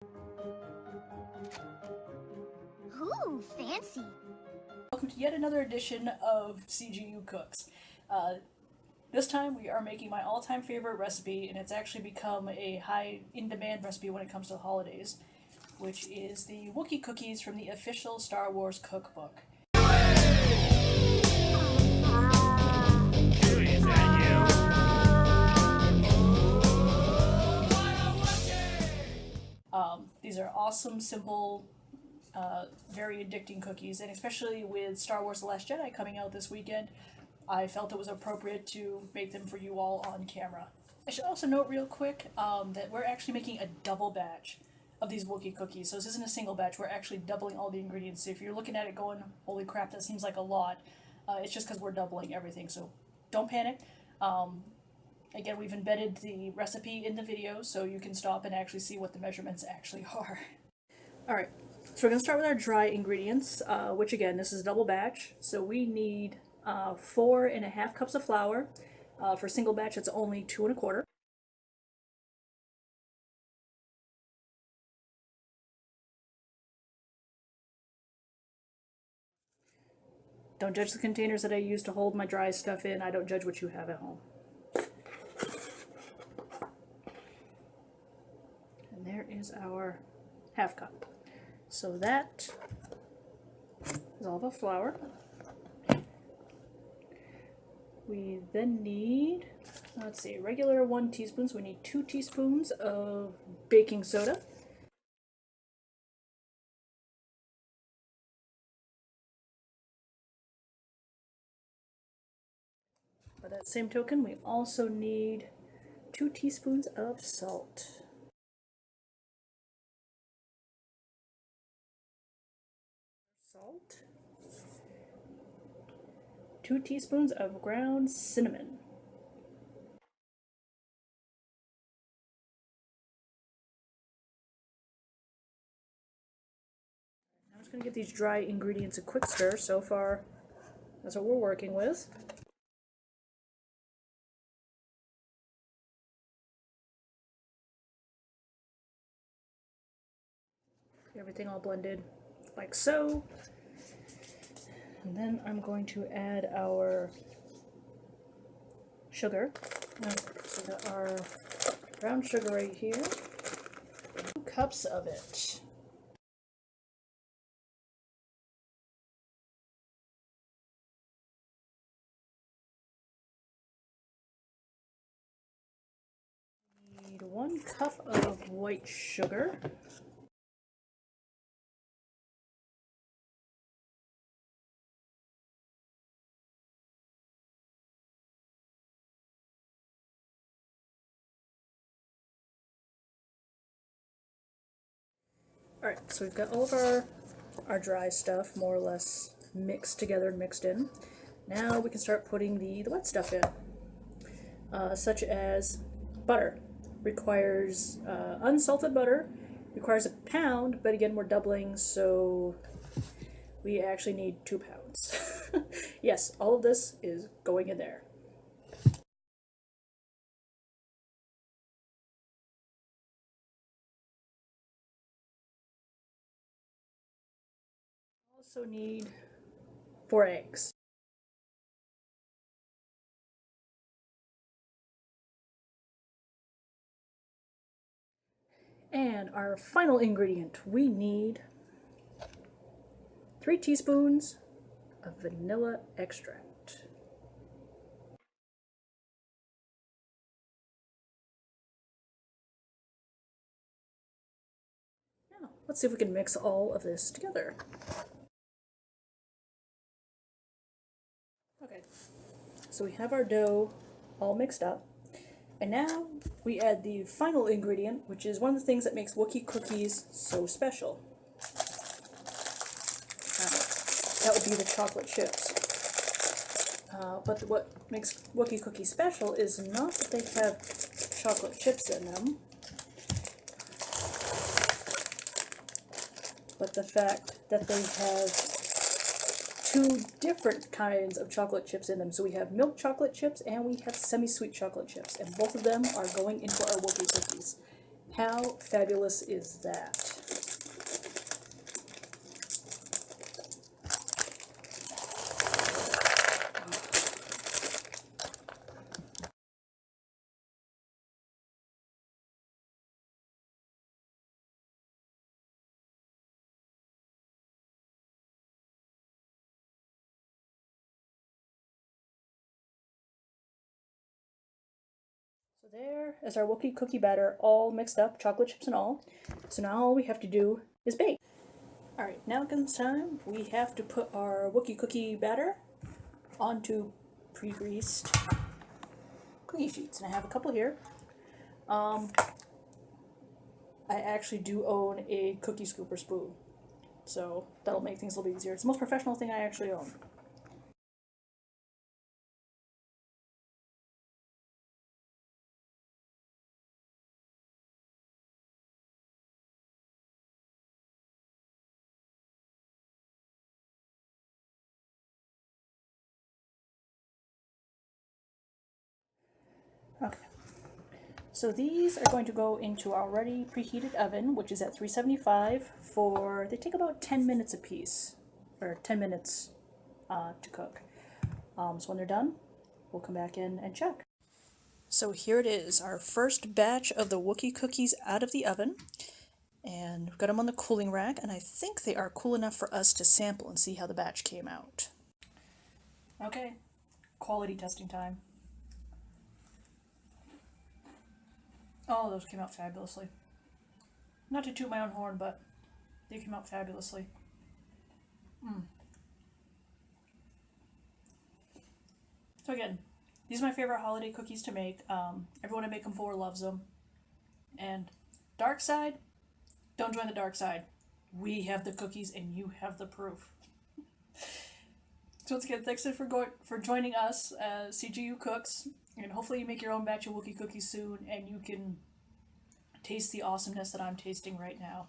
Ooh, fancy. Welcome to yet another edition of CGU Cooks. This time we are making my all-time favorite recipe, and it's actually become a high in-demand recipe when it comes to the holidays, which is the Wookie Cookies from the official Star Wars cookbook. These are awesome, simple, very addicting cookies, and especially with Star Wars The Last Jedi coming out this weekend, I felt it was appropriate to make them for you all on camera. I should also note real quick that we're actually making a double batch of these Wookie cookies, so this isn't a single batch, we're actually doubling all the ingredients. So if you're looking at it going, holy crap, that seems like a lot, it's just because we're doubling everything, so don't panic. Again, we've embedded the recipe in the video, so you can stop and actually see what the measurements actually are. Alright, so we're going to start with our dry ingredients, which again, this is a double batch, so we need 4.5 cups of flour. For single batch, it's only 2 1/4. Don't judge the containers that I use to hold my dry stuff in. I don't judge what you have at home. And there is our 1/2 cup. So that is all the flour. We then need, let's see, regular 1 teaspoon, so we need 2 teaspoons of baking soda. By that same token, we also need 2 teaspoons of salt. Salt. 2 teaspoons of ground cinnamon. Now I'm just going to give these dry ingredients a quick stir. So far, that's what we're working with. Everything all blended like so. And then I'm going to add our sugar. So we got our brown sugar right here. 2 cups of it. We need 1 cup of white sugar. Alright, so we've got all of our dry stuff more or less mixed together and mixed in. Now we can start putting the wet stuff in, such as butter. Requires unsalted butter, requires 1 pound, but again we're doubling, so we actually need 2 pounds. Yes, all of this is going in there. Also need 4 eggs. And our final ingredient, we need 3 teaspoons of vanilla extract. Now, let's see if we can mix all of this together. Okay, so we have our dough all mixed up, and now we add the final ingredient, which is one of the things that makes Wookie cookies so special. That would be the chocolate chips. But what makes Wookie cookies special is not that they have chocolate chips in them, but the fact that they have 2 different kinds of chocolate chips in them. So we have milk chocolate chips and we have semi-sweet chocolate chips, and both of them are going into our Wookie cookies. How fabulous is that? So there is our Wookie cookie batter all mixed up, chocolate chips and all. So now all we have to do is bake. Alright, now comes time. We have to put our Wookie cookie batter onto pre-greased cookie sheets. And I have a couple here. I actually do own a cookie scooper spoon. So that'll make things a little bit easier. It's the most professional thing I actually own. Okay. So these are going to go into our already preheated oven, which is at 375 for, they take about 10 minutes a piece, or 10 minutes to cook. So when they're done, we'll come back in and check. So here it is, our first batch of the Wookie cookies out of the oven. And we've got them on the cooling rack, and I think they are cool enough for us to sample and see how the batch came out. Okay, quality testing time. Oh, those came out fabulously. Not to toot my own horn, but they came out fabulously. So again, these are my favorite holiday cookies to make. Everyone I make them for loves them. And dark side, don't join the dark side. We have the cookies and you have the proof. So once again, thanks for joining us as CGU Cooks, and hopefully you make your own batch of Wookie cookies soon and you can taste the awesomeness that I'm tasting right now.